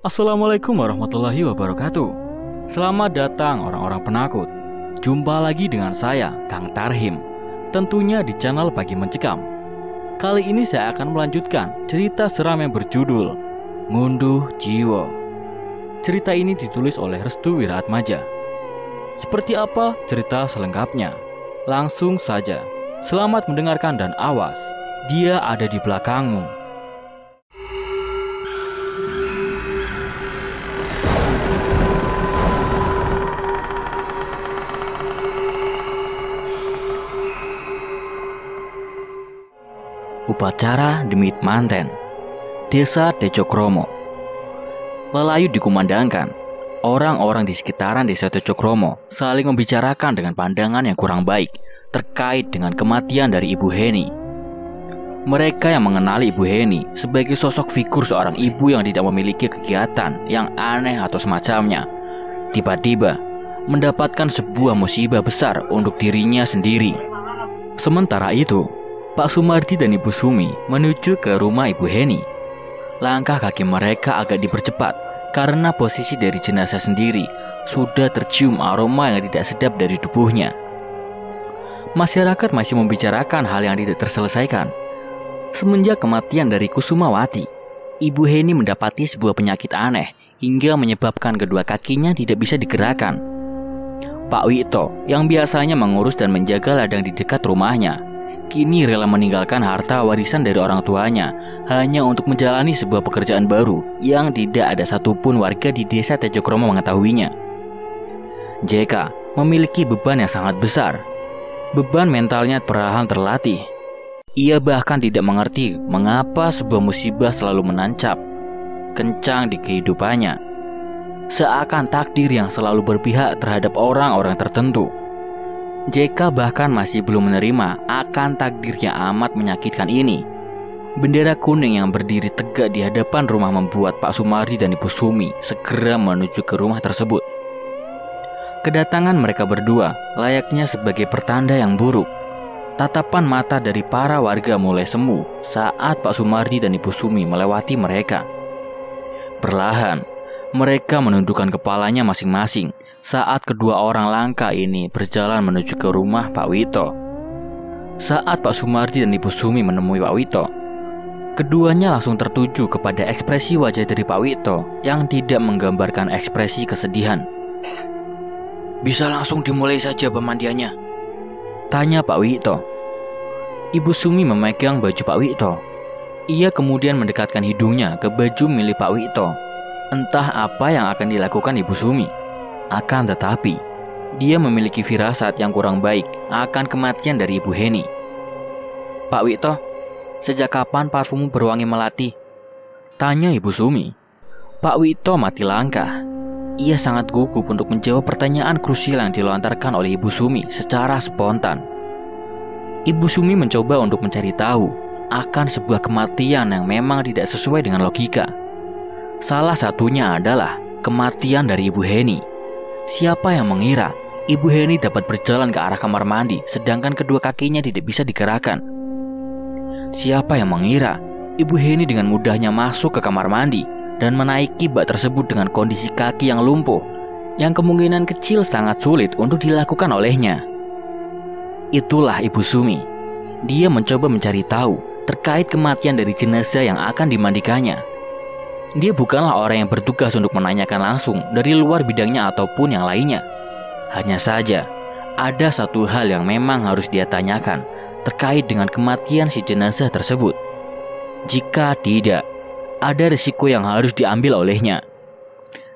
Assalamualaikum warahmatullahi wabarakatuh. Selamat datang orang-orang penakut. Jumpa lagi dengan saya, Kang Tarhim. Tentunya di channel Pagi Mencekam. Kali ini saya akan melanjutkan cerita seram yang berjudul Ngunduh Jiwa. Cerita ini ditulis oleh Restu Wiraatmaja. Seperti apa cerita selengkapnya? Langsung saja. Selamat mendengarkan dan awas, dia ada di belakangmu. Upacara Demit Manten, Desa Tejokromo. Lelayu dikumandangkan. Orang-orang di sekitaran Desa Tejokromo saling membicarakan dengan pandangan yang kurang baik terkait dengan kematian dari Ibu Heni. Mereka yang mengenali Ibu Heni sebagai sosok figur seorang ibu yang tidak memiliki kegiatan yang aneh atau semacamnya, tiba-tiba mendapatkan sebuah musibah besar untuk dirinya sendiri. Sementara itu, Pak Sumardi dan Ibu Sumi menuju ke rumah Ibu Heni. Langkah kaki mereka agak dipercepat karena posisi dari jenazah sendiri sudah tercium aroma yang tidak sedap dari tubuhnya. Masyarakat masih membicarakan hal yang tidak terselesaikan. Semenjak kematian dari Kusumawati, Ibu Heni mendapati sebuah penyakit aneh hingga menyebabkan kedua kakinya tidak bisa digerakkan. Pak Wito yang biasanya mengurus dan menjaga ladang di dekat rumahnya, kini rela meninggalkan harta warisan dari orang tuanya hanya untuk menjalani sebuah pekerjaan baru yang tidak ada satupun warga di Desa Tejokromo mengetahuinya. JK memiliki beban yang sangat besar. Beban mentalnya perlahan terlatih. Ia bahkan tidak mengerti mengapa sebuah musibah selalu menancap kencang di kehidupannya. Seakan takdir yang selalu berpihak terhadap orang-orang tertentu. JK bahkan masih belum menerima akan takdir yang amat menyakitkan ini. Bendera kuning yang berdiri tegak di hadapan rumah membuat Pak Sumardi dan Ibu Sumi segera menuju ke rumah tersebut. Kedatangan mereka berdua layaknya sebagai pertanda yang buruk. Tatapan mata dari para warga mulai semu saat Pak Sumardi dan Ibu Sumi melewati mereka. Perlahan, mereka menundukkan kepalanya masing-masing saat kedua orang langka ini berjalan menuju ke rumah Pak Wito. Saat Pak Sumardi dan Ibu Sumi menemui Pak Wito, keduanya langsung tertuju kepada ekspresi wajah dari Pak Wito yang tidak menggambarkan ekspresi kesedihan. "Bisa langsung dimulai saja pemandiannya?" tanya Pak Wito. Ibu Sumi memegang baju Pak Wito. Ia kemudian mendekatkan hidungnya ke baju milik Pak Wito. Entah apa yang akan dilakukan Ibu Sumi. Akan tetapi, dia memiliki firasat yang kurang baik akan kematian dari Ibu Heni. "Pak Wito, sejak kapan parfummu berwangi melati?" tanya Ibu Sumi. Pak Wito mati langkah. Ia sangat gugup untuk menjawab pertanyaan krusial yang dilontarkan oleh Ibu Sumi secara spontan. Ibu Sumi mencoba untuk mencari tahu akan sebuah kematian yang memang tidak sesuai dengan logika. Salah satunya adalah kematian dari Ibu Heni. Siapa yang mengira Ibu Heni dapat berjalan ke arah kamar mandi sedangkan kedua kakinya tidak bisa digerakkan? Siapa yang mengira Ibu Heni dengan mudahnya masuk ke kamar mandi dan menaiki bak tersebut dengan kondisi kaki yang lumpuh, yang kemungkinan kecil sangat sulit untuk dilakukan olehnya? Itulah Ibu Sumi. Dia mencoba mencari tahu terkait kematian dari jenazah yang akan dimandikannya. Dia bukanlah orang yang bertugas untuk menanyakan langsung dari luar bidangnya ataupun yang lainnya. Hanya saja, ada satu hal yang memang harus dia tanyakan terkait dengan kematian si jenazah tersebut. Jika tidak, ada risiko yang harus diambil olehnya.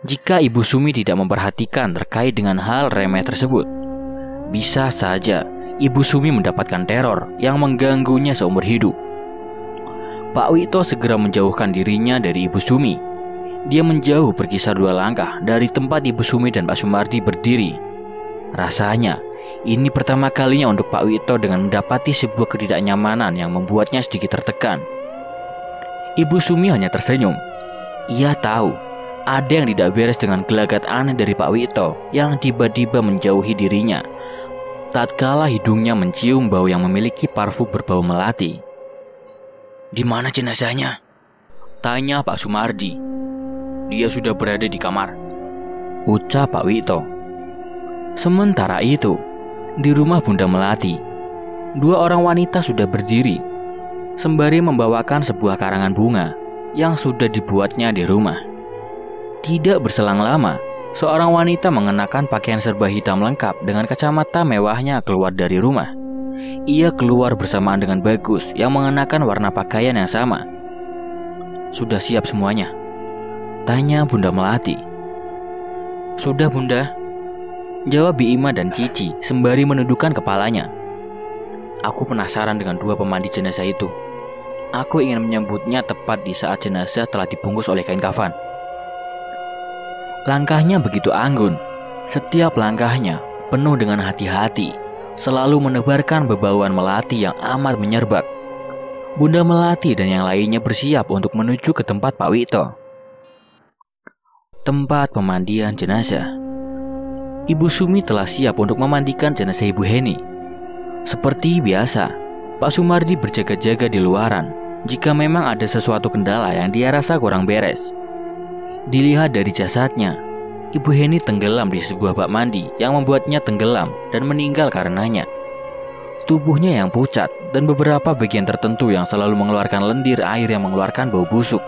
Jika Ibu Sumi tidak memperhatikan terkait dengan hal remeh tersebut, bisa saja Ibu Sumi mendapatkan teror yang mengganggunya seumur hidup. Pak Wito segera menjauhkan dirinya dari Ibu Sumi. Dia menjauh berkisar 2 langkah dari tempat Ibu Sumi dan Pak Sumardi berdiri. Rasanya ini pertama kalinya untuk Pak Wito dengan mendapati sebuah ketidaknyamanan yang membuatnya sedikit tertekan. Ibu Sumi hanya tersenyum. Ia tahu ada yang tidak beres dengan gelagat aneh dari Pak Wito yang tiba-tiba menjauhi dirinya tatkala hidungnya mencium bau yang memiliki parfum berbau melati. "Di mana jenazahnya?" tanya Pak Sumardi. dia sudah berada di kamar, ucap Pak Wito. Sementara itu, di rumah Bunda Melati, dua orang wanita sudah berdiri sembari membawakan sebuah karangan bunga yang sudah dibuatnya di rumah. Tidak berselang lama, seorang wanita mengenakan pakaian serba hitam lengkap dengan kacamata mewahnya keluar dari rumah. Ia keluar bersamaan dengan Bagus yang mengenakan warna pakaian yang sama. "Sudah siap semuanya?" tanya Bunda Melati. "Sudah, Bunda," jawab Biima dan Cici sembari menundukkan kepalanya. "Aku penasaran dengan dua pemandi jenazah itu. Aku ingin menyambutnya tepat di saat jenazah telah dibungkus oleh kain kafan." Langkahnya begitu anggun. Setiap langkahnya penuh dengan hati-hati, selalu menebarkan bebauan melati yang amat menyerbak. Bunda Melati dan yang lainnya bersiap untuk menuju ke tempat Pak Wito, tempat pemandian jenazah. Ibu Sumi telah siap untuk memandikan jenazah Ibu Heni. Seperti biasa, Pak Sumardi berjaga-jaga di luaran jika memang ada sesuatu kendala yang dia rasa kurang beres. Dilihat dari jasadnya, Ibu Heni tenggelam di sebuah bak mandi yang membuatnya tenggelam dan meninggal karenanya. Tubuhnya yang pucat dan beberapa bagian tertentu yang selalu mengeluarkan lendir air yang mengeluarkan bau busuk.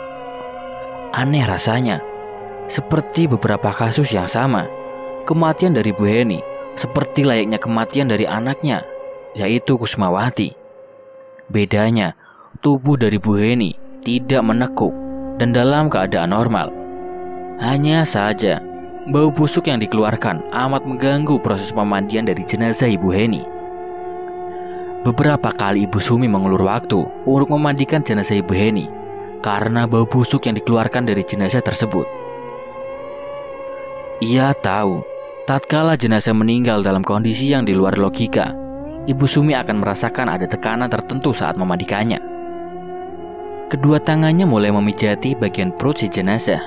Aneh rasanya, seperti beberapa kasus yang sama, kematian dari Bu Heni seperti layaknya kematian dari anaknya, yaitu Kusmawati. Bedanya, tubuh dari Bu Heni tidak menekuk dan dalam keadaan normal. Hanya saja, bau busuk yang dikeluarkan amat mengganggu proses pemandian dari jenazah Ibu Heni. Beberapa kali Ibu Sumi mengulur waktu untuk memandikan jenazah Ibu Heni karena bau busuk yang dikeluarkan dari jenazah tersebut. Ia tahu, tatkala jenazah meninggal dalam kondisi yang di luar logika, Ibu Sumi akan merasakan ada tekanan tertentu saat memandikannya. Kedua tangannya mulai memijati bagian perut si jenazah.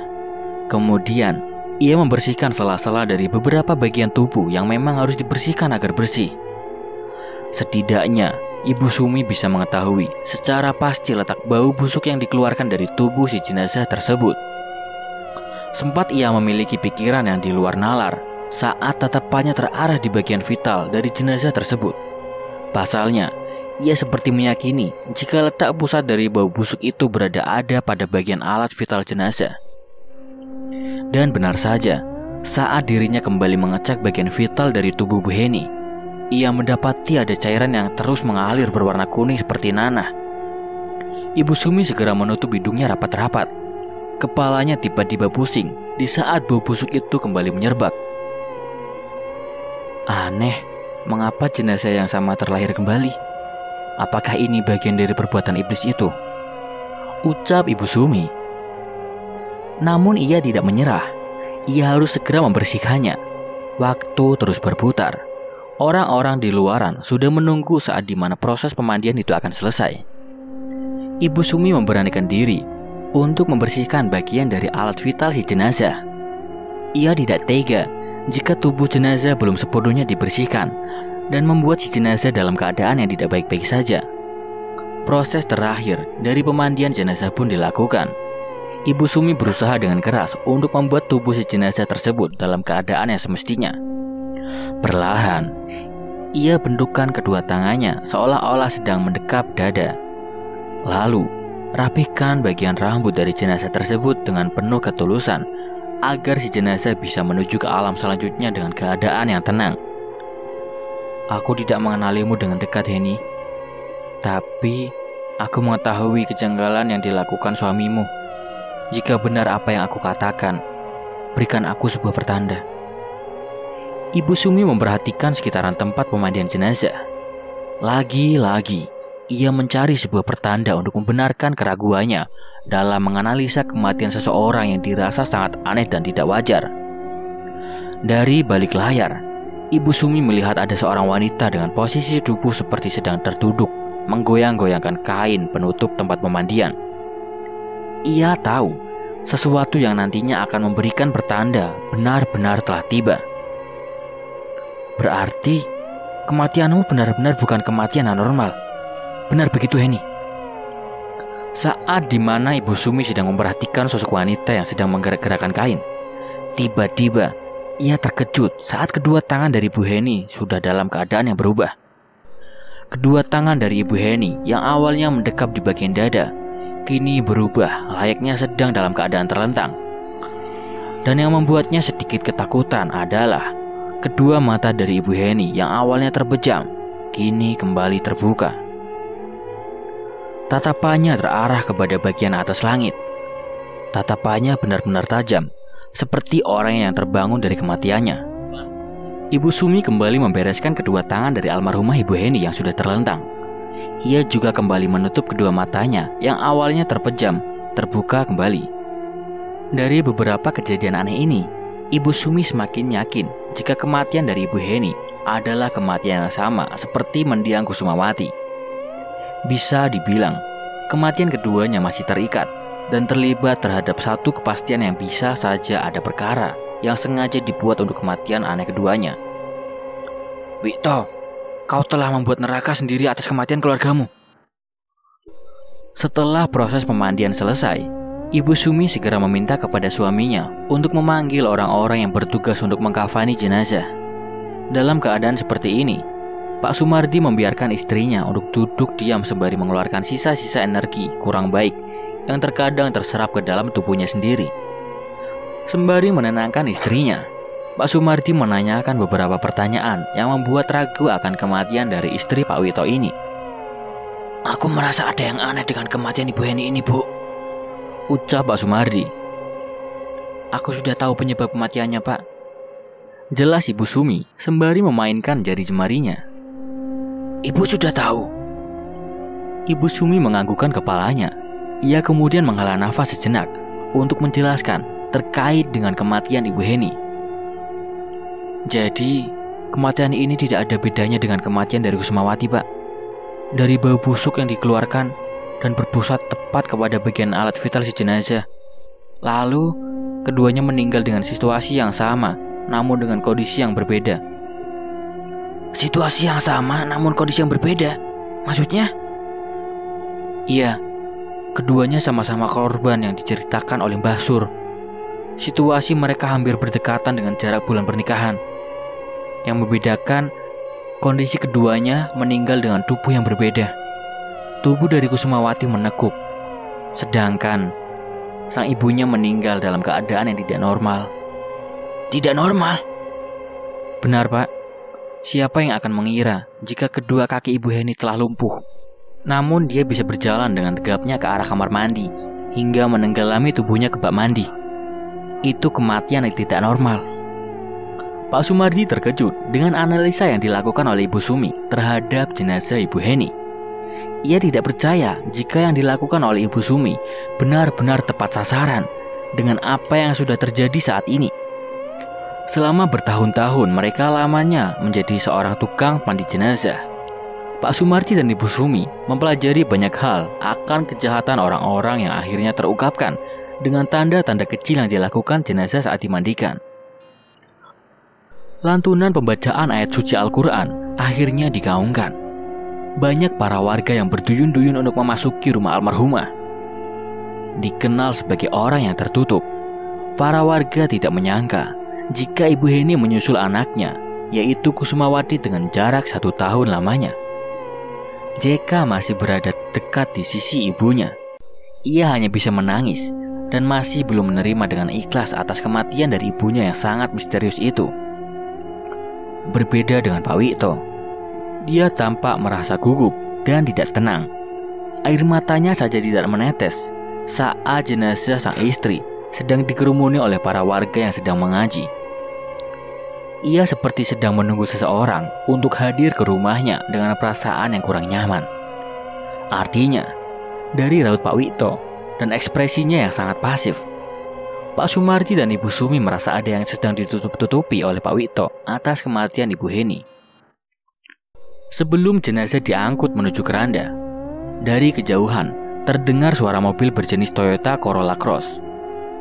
Kemudian, ia membersihkan sela-sela dari beberapa bagian tubuh yang memang harus dibersihkan agar bersih. Setidaknya, Ibu Sumi bisa mengetahui secara pasti letak bau busuk yang dikeluarkan dari tubuh si jenazah tersebut. Sempat ia memiliki pikiran yang di luar nalar saat tatapannya terarah di bagian vital dari jenazah tersebut. Pasalnya, ia seperti meyakini jika letak pusat dari bau busuk itu ada pada bagian alat vital jenazah. Dan benar saja, saat dirinya kembali mengecek bagian vital dari tubuh Bu Heni, ia mendapati ada cairan yang terus mengalir berwarna kuning seperti nanah. Ibu Sumi segera menutup hidungnya rapat-rapat. Kepalanya tiba-tiba pusing di saat bau busuk itu kembali menyerbak. Aneh, mengapa jenazah yang sama terlahir kembali? Apakah ini bagian dari perbuatan iblis itu? Ucap Ibu Sumi. Namun ia tidak menyerah. Ia harus segera membersihkannya. Waktu terus berputar. Orang-orang di luaran sudah menunggu saat di mana proses pemandian itu akan selesai. Ibu Sumi memberanikan diri untuk membersihkan bagian dari alat vital si jenazah. Ia tidak tega jika tubuh jenazah belum sepenuhnya dibersihkan dan membuat si jenazah dalam keadaan yang tidak baik-baik saja. Proses terakhir dari pemandian jenazah pun dilakukan. Ibu Sumi berusaha dengan keras untuk membuat tubuh si jenazah tersebut dalam keadaan yang semestinya. Perlahan, ia bendukkan kedua tangannya seolah-olah sedang mendekap dada. Lalu, rapihkan bagian rambut dari jenazah tersebut dengan penuh ketulusan agar si jenazah bisa menuju ke alam selanjutnya dengan keadaan yang tenang. Aku tidak mengenalimu dengan dekat, Heni. Tapi, aku mengetahui kejanggalan yang dilakukan suamimu. Jika benar apa yang aku katakan, berikan aku sebuah pertanda. Ibu Sumi memperhatikan sekitaran tempat pemandian jenazah. Lagi-lagi, ia mencari sebuah pertanda untuk membenarkan keraguannya dalam menganalisa kematian seseorang yang dirasa sangat aneh dan tidak wajar. Dari balik layar, Ibu Sumi melihat ada seorang wanita dengan posisi tubuh seperti sedang terduduk, menggoyang-goyangkan kain penutup tempat pemandian. Ia tahu sesuatu yang nantinya akan memberikan pertanda benar-benar telah tiba. Berarti kematianmu benar-benar bukan kematian anormal. Benar begitu, Heni? Saat dimana Ibu Sumi sedang memperhatikan sosok wanita yang sedang menggerak-gerakkan kain, tiba-tiba ia terkejut saat kedua tangan dari Ibu Heni sudah dalam keadaan yang berubah. Kedua tangan dari Ibu Heni yang awalnya mendekap di bagian dada, kini berubah layaknya sedang dalam keadaan terlentang. Dan yang membuatnya sedikit ketakutan adalah kedua mata dari Ibu Heni yang awalnya terpejam, kini kembali terbuka. Tatapannya terarah kepada bagian atas langit. Tatapannya benar-benar tajam, seperti orang yang terbangun dari kematiannya. Ibu Sumi kembali membereskan kedua tangan dari almarhumah Ibu Heni yang sudah terlentang. Ia juga kembali menutup kedua matanya yang awalnya terpejam, terbuka kembali. Dari beberapa kejadian aneh ini, Ibu Sumi semakin yakin jika kematian dari Ibu Heni adalah kematian yang sama seperti mendiang Kusumawati. Bisa dibilang, kematian keduanya masih terikat dan terlibat terhadap satu kepastian yang bisa saja ada perkara yang sengaja dibuat untuk kematian aneh keduanya. Wito, kau telah membuat neraka sendiri atas kematian keluargamu. Setelah proses pemandian selesai, Ibu Sumi segera meminta kepada suaminya untuk memanggil orang-orang yang bertugas untuk mengkafani jenazah. Dalam keadaan seperti ini, Pak Sumardi membiarkan istrinya untuk duduk diam sembari mengeluarkan sisa-sisa energi kurang baik yang terkadang terserap ke dalam tubuhnya sendiri. Sembari menenangkan istrinya, Pak Sumardi menanyakan beberapa pertanyaan yang membuat ragu akan kematian dari istri Pak Wito ini. Aku merasa ada yang aneh dengan kematian Ibu Heni ini, Bu, ucap Pak Sumardi. Aku sudah tahu penyebab kematiannya, Pak, jelas Ibu Sumi sembari memainkan jari jemarinya. Ibu sudah tahu. Ibu Sumi menganggukkan kepalanya. Ia kemudian menghela nafas sejenak untuk menjelaskan terkait dengan kematian Ibu Heni. Jadi, kematian ini tidak ada bedanya dengan kematian dari Kusumawati, Pak. Dari bau busuk yang dikeluarkan dan berpusat tepat kepada bagian alat vital si jenazah. Lalu, keduanya meninggal dengan situasi yang sama, namun dengan kondisi yang berbeda. Situasi yang sama namun kondisi yang berbeda? Maksudnya? Iya, keduanya sama-sama korban yang diceritakan oleh Mbah Sur. Situasi mereka hampir berdekatan dengan jarak bulan pernikahan. Yang membedakan, kondisi keduanya meninggal dengan tubuh yang berbeda. Tubuh dari Kusumawati menekuk, sedangkan sang ibunya meninggal dalam keadaan yang tidak normal. Tidak normal? Benar, Pak. Siapa yang akan mengira jika kedua kaki Ibu Heni telah lumpuh, namun dia bisa berjalan dengan tegapnya ke arah kamar mandi hingga menenggelami tubuhnya ke bak mandi. Itu kematian yang tidak normal. Pak Sumardi terkejut dengan analisa yang dilakukan oleh Ibu Sumi terhadap jenazah Ibu Heni. Ia tidak percaya jika yang dilakukan oleh Ibu Sumi benar-benar tepat sasaran dengan apa yang sudah terjadi saat ini. Selama bertahun-tahun mereka lamanya menjadi seorang tukang mandi jenazah. Pak Sumardi dan Ibu Sumi mempelajari banyak hal akan kejahatan orang-orang yang akhirnya terungkapkan dengan tanda-tanda kecil yang dilakukan jenazah saat dimandikan. Lantunan pembacaan ayat suci Al-Quran akhirnya digaungkan. Banyak para warga yang berduyun-duyun untuk memasuki rumah almarhumah. Dikenal sebagai orang yang tertutup, para warga tidak menyangka jika Ibu Heni menyusul anaknya, yaitu Kusumawati dengan jarak 1 tahun lamanya. JK masih berada dekat di sisi ibunya. Ia hanya bisa menangis dan masih belum menerima dengan ikhlas atas kematian dari ibunya yang sangat misterius itu. Berbeda dengan Pak Wito, dia tampak merasa gugup dan tidak tenang. Air matanya saja tidak menetes saat jenazah sang istri sedang dikerumuni oleh para warga yang sedang mengaji. Ia seperti sedang menunggu seseorang untuk hadir ke rumahnya dengan perasaan yang kurang nyaman. Artinya, dari raut Pak Wito dan ekspresinya yang sangat pasif, Pak Sumardi dan Ibu Sumi merasa ada yang sedang ditutup-tutupi oleh Pak Wito atas kematian Ibu Heni. Sebelum jenazah diangkut menuju keranda, dari kejauhan terdengar suara mobil berjenis Toyota Corolla Cross.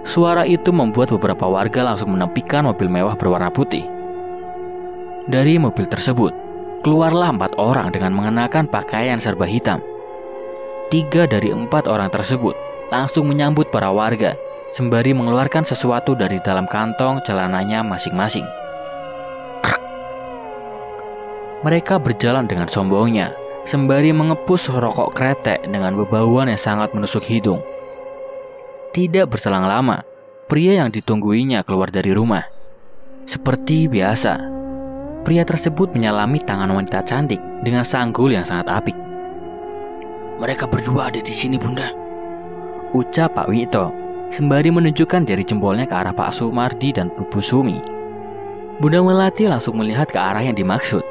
Suara itu membuat beberapa warga langsung menepikan mobil mewah berwarna putih. Dari mobil tersebut, keluarlah 4 orang dengan mengenakan pakaian serba hitam. 3 dari 4 orang tersebut langsung menyambut para warga sembari mengeluarkan sesuatu dari dalam kantong celananya masing-masing. Mereka berjalan dengan sombongnya sembari mengepus rokok kretek dengan bebauan yang sangat menusuk hidung. Tidak berselang lama, pria yang ditungguinya keluar dari rumah. Seperti biasa, pria tersebut menyalami tangan wanita cantik dengan sanggul yang sangat apik. "Mereka berdua ada di sini, Bunda," ucap Pak Wito sembari menunjukkan jari jempolnya ke arah Pak Sumardi dan Bu Sumi. Bunda Melati langsung melihat ke arah yang dimaksud.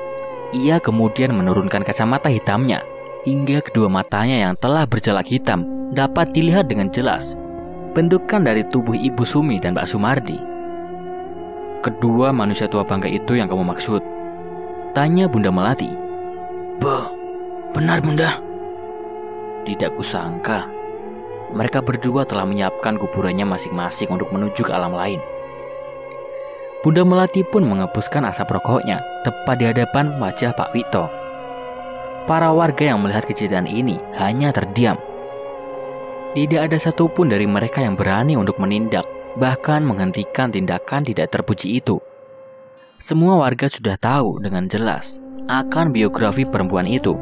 Ia kemudian menurunkan kacamata hitamnya hingga kedua matanya yang telah berjelak hitam dapat dilihat dengan jelas. Bentukan dari tubuh Ibu Sumi dan Pak Sumardi. "Kedua manusia tua bangka itu yang kamu maksud?" tanya Bunda Melati. Benar, Bunda." "Tidak kusangka. Mereka berdua telah menyiapkan kuburannya masing-masing untuk menuju ke alam lain." Bunda Melati pun mengepuskan asap rokoknya tepat di hadapan wajah Pak Wito. Para warga yang melihat kejadian ini hanya terdiam. Tidak ada satupun dari mereka yang berani untuk menindak, bahkan menghentikan tindakan tidak terpuji itu. Semua warga sudah tahu dengan jelas akan biografi perempuan itu.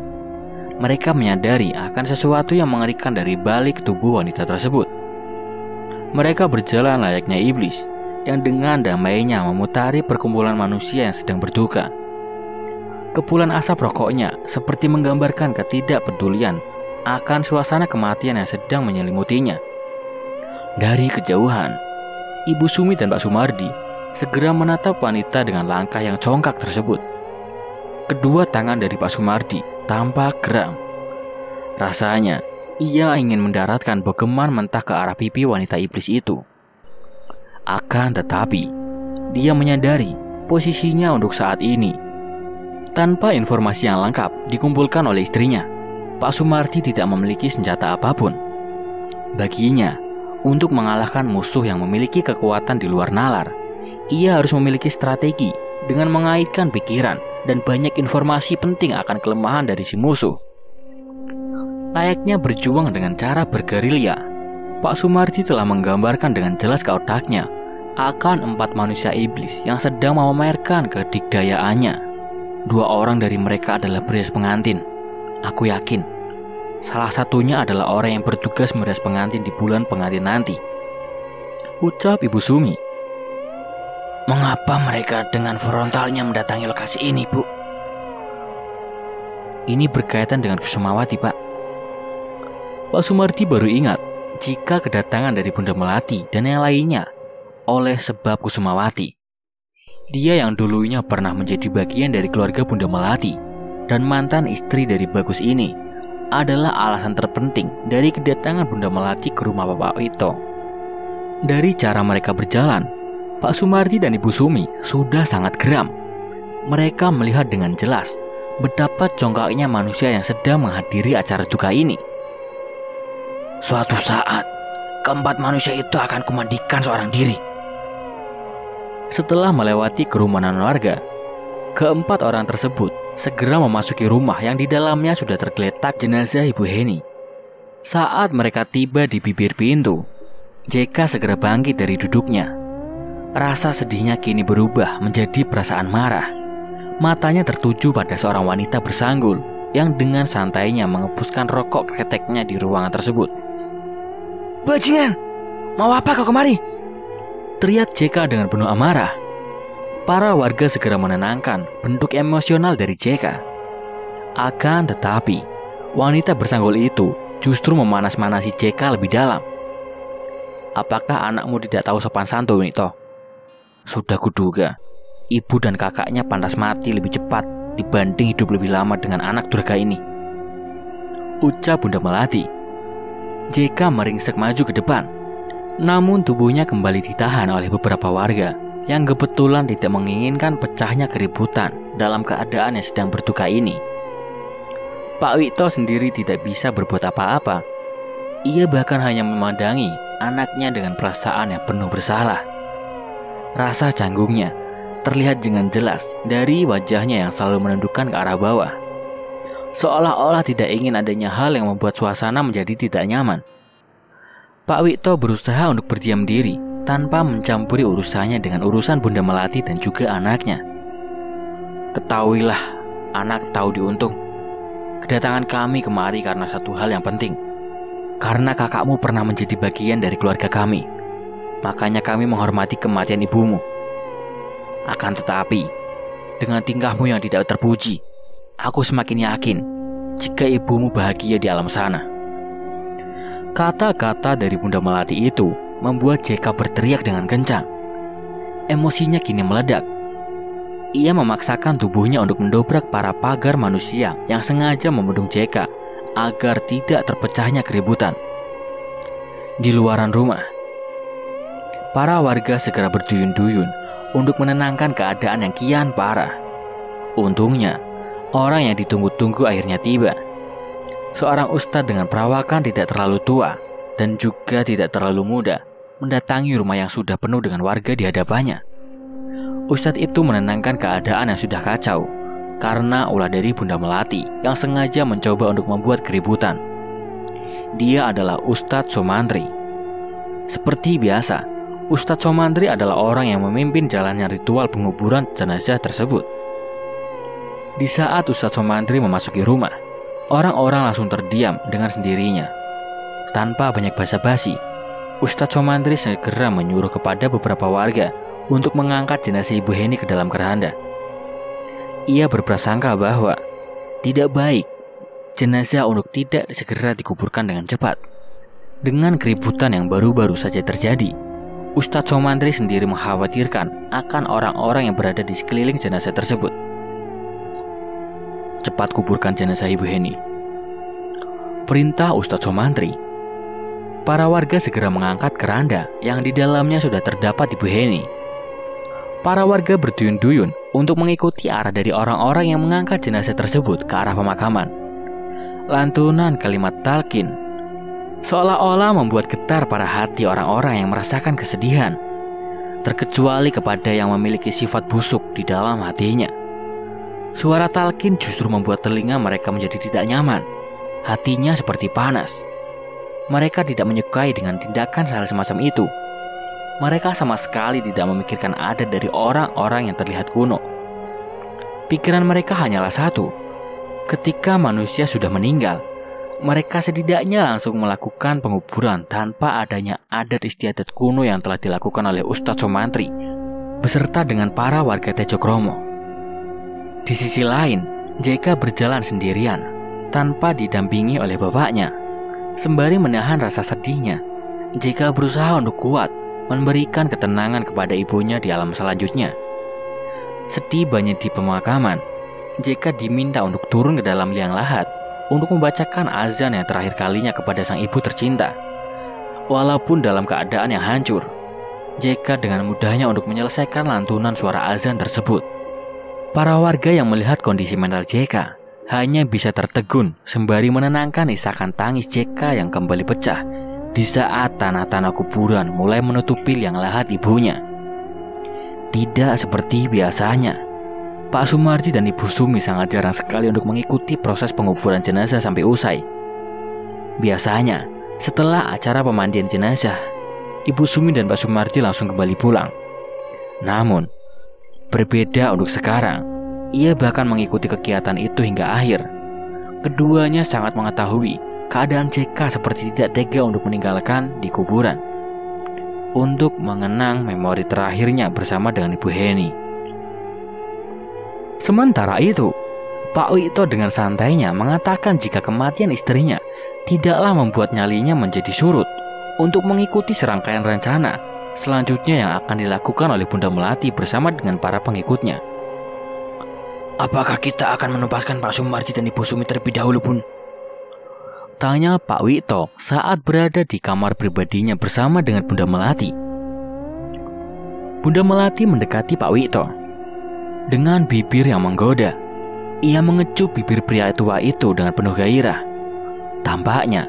Mereka menyadari akan sesuatu yang mengerikan dari balik tubuh wanita tersebut. Mereka berjalan layaknya iblis yang dengan damainya memutari perkumpulan manusia yang sedang berduka. Kepulan asap rokoknya seperti menggambarkan ketidakpedulian akan suasana kematian yang sedang menyelimutinya. Dari kejauhan, Ibu Sumi dan Pak Sumardi segera menatap wanita dengan langkah yang congkak tersebut. Kedua tangan dari Pak Sumardi tampak geram. Rasanya ia ingin mendaratkan bogeman mentah ke arah pipi wanita iblis itu. Akan tetapi, dia menyadari posisinya untuk saat ini. Tanpa informasi yang lengkap dikumpulkan oleh istrinya, Pak Sumardi tidak memiliki senjata apapun. Baginya, untuk mengalahkan musuh yang memiliki kekuatan di luar nalar, ia harus memiliki strategi dengan mengaitkan pikiran dan banyak informasi penting akan kelemahan dari si musuh. Layaknya berjuang dengan cara bergerilya, Pak Sumardi telah menggambarkan dengan jelas ke otaknya akan 4 manusia iblis yang sedang memamerkan kedikdayaannya. 2 orang dari mereka adalah berias pengantin. Aku yakin salah satunya adalah orang yang bertugas merias pengantin di bulan pengantin nanti, ucap Ibu Sumi. "Mengapa mereka dengan frontalnya mendatangi lokasi ini, Bu?" "Ini berkaitan dengan Kusumawati, Pak." Pak Sumardi baru ingat jika kedatangan dari Bunda Melati dan yang lainnya oleh sebab Kusumawati. Dia yang dulunya pernah menjadi bagian dari keluarga Bunda Melati dan mantan istri dari Bagus ini adalah alasan terpenting dari kedatangan Bunda Melati ke rumah Pak Wito. Dari cara mereka berjalan, Pak Sumardi dan Ibu Sumi sudah sangat geram. Mereka melihat dengan jelas betapa congkaknya manusia yang sedang menghadiri acara duka ini. "Suatu saat, keempat manusia itu akan kumandikan seorang diri." Setelah melewati kerumunan warga, keempat orang tersebut segera memasuki rumah yang di dalamnya sudah tergeletak jenazah Ibu Heni. Saat mereka tiba di bibir pintu, JK segera bangkit dari duduknya. Rasa sedihnya kini berubah menjadi perasaan marah. Matanya tertuju pada seorang wanita bersanggul yang dengan santainya mengepuskan rokok kreteknya di ruangan tersebut. "Bajingan, mau apa kau kemari?" teriak JK dengan penuh amarah. Para warga segera menenangkan bentuk emosional dari JK. Akan tetapi, wanita bersanggul itu justru memanas-manasi JK lebih dalam. "Apakah anakmu tidak tahu sopan santun, Nito? Sudah kuduga, ibu dan kakaknya pantas mati lebih cepat dibanding hidup lebih lama dengan anak durhaka ini," ucap Bunda Melati. JK meringsek maju ke depan, namun tubuhnya kembali ditahan oleh beberapa warga yang kebetulan tidak menginginkan pecahnya keributan dalam keadaan yang sedang berduka ini. Pak Wito sendiri tidak bisa berbuat apa-apa. Ia bahkan hanya memandangi anaknya dengan perasaan yang penuh bersalah. Rasa canggungnya terlihat dengan jelas dari wajahnya yang selalu menundukkan ke arah bawah. seolah-olah tidak ingin adanya hal yang membuat suasana menjadi tidak nyaman. Pak Wito berusaha untuk berdiam diri tanpa mencampuri urusannya dengan urusan Bunda Melati dan juga anaknya. Ketahuilah, anak tahu diuntung. Kedatangan kami kemari karena satu hal yang penting. Karena kakakmu pernah menjadi bagian dari keluarga kami. Makanya kami menghormati kematian ibumu. Akan tetapi, dengan tingkahmu yang tidak terpuji, aku semakin yakin jika ibumu bahagia di alam sana. Kata-kata dari Bunda Melati itu membuat JK berteriak dengan kencang. Emosinya kini meledak. Ia memaksakan tubuhnya untuk mendobrak para pagar manusia yang sengaja membendung JK agar tidak terpecahnya keributan. Di luaran rumah, para warga segera berduyun-duyun untuk menenangkan keadaan yang kian parah. Untungnya, orang yang ditunggu-tunggu akhirnya tiba. Seorang ustadz dengan perawakan tidak terlalu tua dan juga tidak terlalu muda mendatangi rumah yang sudah penuh dengan warga di hadapannya. Ustadz itu menenangkan keadaan yang sudah kacau karena ulah dari Bunda Melati yang sengaja mencoba untuk membuat keributan. Dia adalah Ustadz Somantri. Seperti biasa, Ustadz Somantri adalah orang yang memimpin jalannya ritual penguburan jenazah tersebut. Di saat Ustadz Somantri memasuki rumah, orang-orang langsung terdiam dengan sendirinya. Tanpa banyak basa-basi, Ustadz Somantri segera menyuruh kepada beberapa warga untuk mengangkat jenazah Ibu Heni ke dalam keranda. Ia berprasangka bahwa tidak baik jenazah untuk tidak segera dikuburkan dengan cepat. Dengan keributan yang baru-baru saja terjadi, Ustadz Somantri sendiri mengkhawatirkan akan orang-orang yang berada di sekeliling jenazah tersebut. Cepat kuburkan jenazah Ibu Heni, perintah Ustadz Somantri. Para warga segera mengangkat keranda yang di dalamnya sudah terdapat Ibu Heni. Para warga berduyun-duyun untuk mengikuti arah dari orang-orang yang mengangkat jenazah tersebut ke arah pemakaman. Lantunan kalimat talqin seolah-olah membuat getar para hati orang-orang yang merasakan kesedihan, terkecuali kepada yang memiliki sifat busuk di dalam hatinya. Suara talqin justru membuat telinga mereka menjadi tidak nyaman. Hatinya seperti panas. Mereka tidak menyukai dengan tindakan hal semacam itu. Mereka sama sekali tidak memikirkan adat dari orang-orang yang terlihat kuno. Pikiran mereka hanyalah satu. Ketika manusia sudah meninggal, mereka setidaknya langsung melakukan penguburan tanpa adanya adat istiadat kuno yang telah dilakukan oleh Ustadz Somantri beserta dengan para warga Tejokromo. Di sisi lain, JK berjalan sendirian tanpa didampingi oleh bapaknya. Sembari menahan rasa sedihnya, JK berusaha untuk kuat memberikan ketenangan kepada ibunya di alam selanjutnya. Setibanya di pemakaman, JK diminta untuk turun ke dalam liang lahat untuk membacakan azan yang terakhir kalinya kepada sang ibu tercinta. Walaupun dalam keadaan yang hancur, JK dengan mudahnya untuk menyelesaikan lantunan suara azan tersebut. Para warga yang melihat kondisi mental JK hanya bisa tertegun sembari menenangkan isakan tangis JK yang kembali pecah di saat tanah-tanah kuburan mulai menutupi liang lahat ibunya. Tidak seperti biasanya, Pak Sumardi dan Ibu Sumi sangat jarang sekali untuk mengikuti proses penguburan jenazah sampai usai. Biasanya, setelah acara pemandian jenazah, Ibu Sumi dan Pak Sumardi langsung kembali pulang. Namun, berbeda untuk sekarang, ia bahkan mengikuti kegiatan itu hingga akhir. Keduanya sangat mengetahui keadaan JK seperti tidak tega untuk meninggalkan di kuburan untuk mengenang memori terakhirnya bersama dengan Ibu Heni. Sementara itu, Pak Wito dengan santainya mengatakan jika kematian istrinya tidaklah membuat nyalinya menjadi surut untuk mengikuti serangkaian rencana selanjutnya yang akan dilakukan oleh Bunda Melati bersama dengan para pengikutnya. Apakah kita akan menempaskan Pak Sumardi dan Ibu Sumi terlebih dahulu, Bun? Tanya Pak Wito saat berada di kamar pribadinya bersama dengan Bunda Melati. Bunda Melati mendekati Pak Wito. Dengan bibir yang menggoda, ia mengecup bibir pria tua itu dengan penuh gairah. Tampaknya,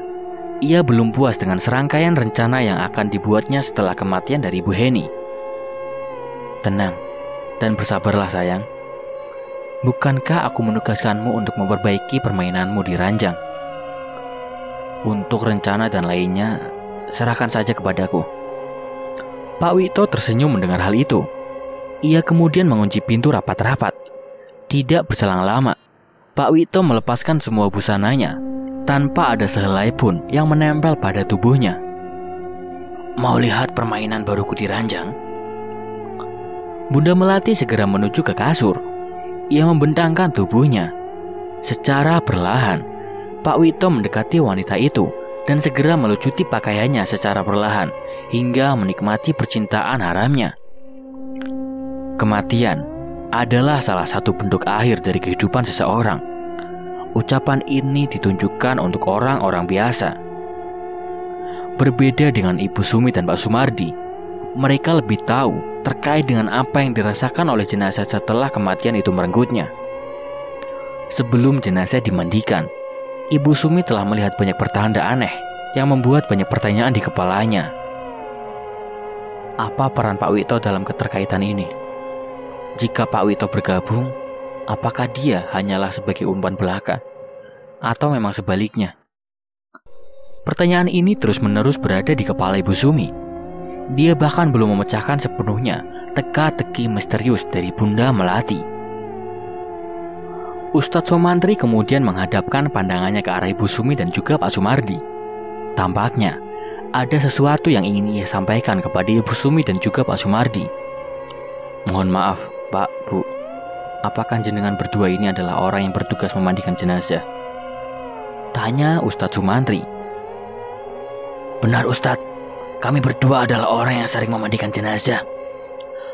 ia belum puas dengan serangkaian rencana yang akan dibuatnya setelah kematian dari Ibu Heni. Tenang dan bersabarlah sayang. Bukankah aku menugaskanmu untuk memperbaiki permainanmu di ranjang? Untuk rencana dan lainnya, serahkan saja kepadaku. Pak Wito tersenyum mendengar hal itu. Ia kemudian mengunci pintu rapat-rapat. Tidak berselang lama, Pak Wito melepaskan semua busananya tanpa ada sehelai pun yang menempel pada tubuhnya. Mau lihat permainan baruku di ranjang? Bunda Melati segera menuju ke kasur. Ia membentangkan tubuhnya. Secara perlahan, Pak Wito mendekati wanita itu dan segera melucuti pakaiannya secara perlahan hingga menikmati percintaan haramnya. Kematian adalah salah satu bentuk akhir dari kehidupan seseorang. Ucapan ini ditunjukkan untuk orang-orang biasa. Berbeda dengan Ibu Sumi dan Pak Sumardi, mereka lebih tahu terkait dengan apa yang dirasakan oleh jenazah setelah kematian itu merenggutnya. Sebelum jenazah dimandikan, Ibu Sumi telah melihat banyak pertanda aneh yang membuat banyak pertanyaan di kepalanya. Apa peran Pak Wito dalam keterkaitan ini? Jika Pak Wito bergabung, apakah dia hanyalah sebagai umpan belaka? Atau memang sebaliknya? Pertanyaan ini terus-menerus berada di kepala Ibu Sumi. Dia bahkan belum memecahkan sepenuhnya teka-teki misterius dari Bunda Melati. Ustadz Somantri kemudian menghadapkan pandangannya ke arah Ibu Sumi dan juga Pak Sumardi. Tampaknya ada sesuatu yang ingin ia sampaikan kepada Ibu Sumi dan juga Pak Sumardi. Mohon maaf, Pak, Bu. Apakah jenengan berdua ini adalah orang yang bertugas memandikan jenazah? Tanya Ustadz Sumantri. Benar, Ustadz. Kami berdua adalah orang yang sering memandikan jenazah.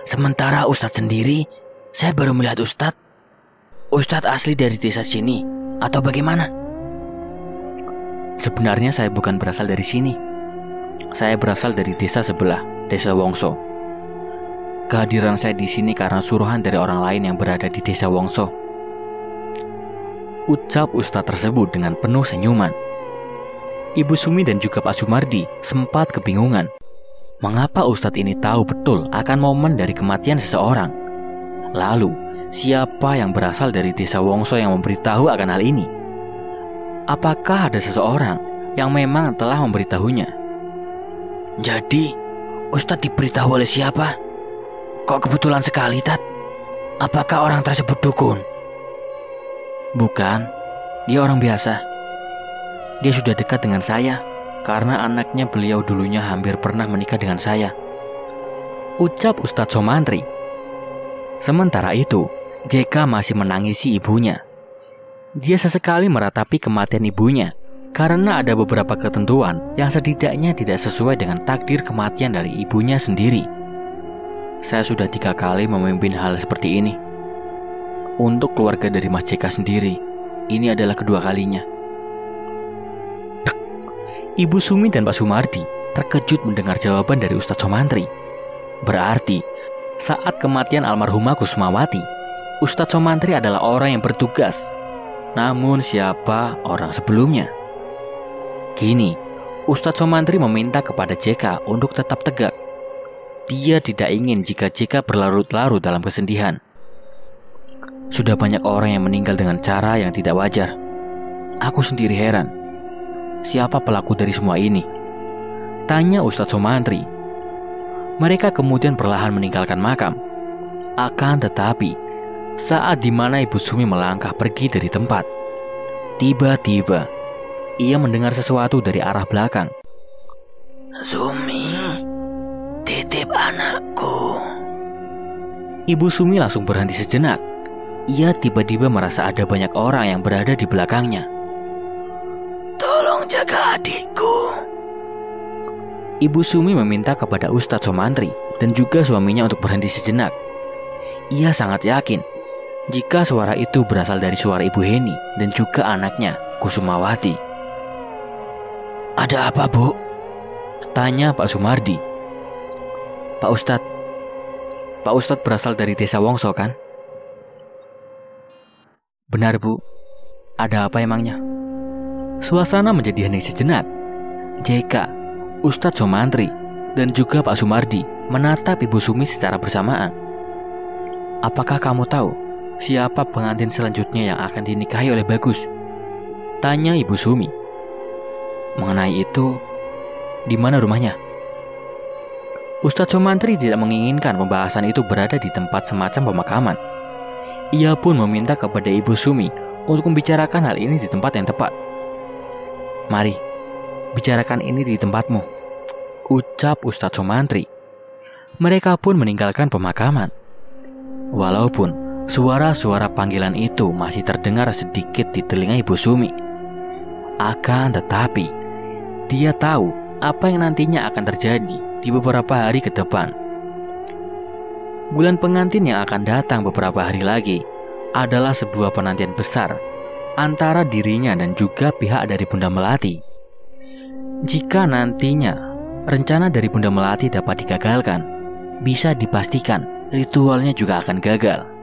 Sementara Ustadz sendiri, saya baru melihat Ustadz. Ustadz asli dari desa sini, atau bagaimana? Sebenarnya saya bukan berasal dari sini. Saya berasal dari desa sebelah, Desa Wongso. Kehadiran saya di sini karena suruhan dari orang lain yang berada di Desa Wongso. Ucap Ustadz tersebut dengan penuh senyuman. Ibu Sumi dan juga Pak Sumardi sempat kebingungan. Mengapa Ustadz ini tahu betul akan momen dari kematian seseorang? Lalu, siapa yang berasal dari Desa Wongso yang memberitahu akan hal ini? Apakah ada seseorang yang memang telah memberitahunya? Jadi, Ustadz diberitahu oleh siapa? Kok kebetulan sekali, Tat? Apakah orang tersebut dukun? Bukan, dia orang biasa. Dia sudah dekat dengan saya karena anaknya beliau dulunya hampir pernah menikah dengan saya. Ucap Ustadz Somantri. Sementara itu, JK masih menangisi ibunya. Dia sesekali meratapi kematian ibunya karena ada beberapa ketentuan yang setidaknya tidak sesuai dengan takdir kematian dari ibunya sendiri. Saya sudah 3 kali memimpin hal seperti ini. Untuk keluarga dari Mas JK sendiri, ini adalah kedua kalinya. Ibu Sumi dan Pak Sumardi terkejut mendengar jawaban dari Ustadz Somantri. Berarti, saat kematian almarhumah Kusmawati, Ustadz Somantri adalah orang yang bertugas. Namun siapa orang sebelumnya? Kini, Ustadz Somantri meminta kepada JK untuk tetap tegak. Dia tidak ingin jika JK berlarut-larut dalam kesedihan. Sudah banyak orang yang meninggal dengan cara yang tidak wajar. Aku sendiri heran. Siapa pelaku dari semua ini? Tanya Ustadz Somantri. Mereka kemudian perlahan meninggalkan makam. Akan tetapi, saat dimana Ibu Sumi melangkah pergi dari tempat, tiba-tiba ia mendengar sesuatu dari arah belakang. Sumi, titip anakku. Ibu Sumi langsung berhenti sejenak. Ia tiba-tiba merasa ada banyak orang yang berada di belakangnya. Tolong jaga adikku. Ibu Sumi meminta kepada Ustadz Somantri dan juga suaminya untuk berhenti sejenak. Ia sangat yakin jika suara itu berasal dari suara Ibu Heni dan juga anaknya, Kusumawati. Ada apa, Bu? Tanya Pak Sumardi. Pak Ustadz berasal dari Desa Wongso, kan? Benar, Bu. Ada apa emangnya? Suasana menjadi hening sejenak. JK, Ustadz Somantri, dan juga Pak Sumardi menatap Ibu Sumi secara bersamaan. Apakah kamu tahu siapa pengantin selanjutnya yang akan dinikahi oleh Bagus? Tanya Ibu Sumi. Mengenai itu, di mana rumahnya? Ustadz Sumantri tidak menginginkan pembahasan itu berada di tempat semacam pemakaman. Ia pun meminta kepada Ibu Sumi untuk membicarakan hal ini di tempat yang tepat. Mari, bicarakan ini di tempatmu, ucap Ustadz Sumantri. Mereka pun meninggalkan pemakaman. Walaupun suara-suara panggilan itu masih terdengar sedikit di telinga Ibu Sumi, akan tetapi dia tahu apa yang nantinya akan terjadi di beberapa hari ke depan. Bulan pengantin yang akan datang beberapa hari lagi adalah sebuah penantian besar antara dirinya dan juga pihak dari Bunda Melati. Jika nantinya rencana dari Bunda Melati dapat digagalkan, bisa dipastikan ritualnya juga akan gagal.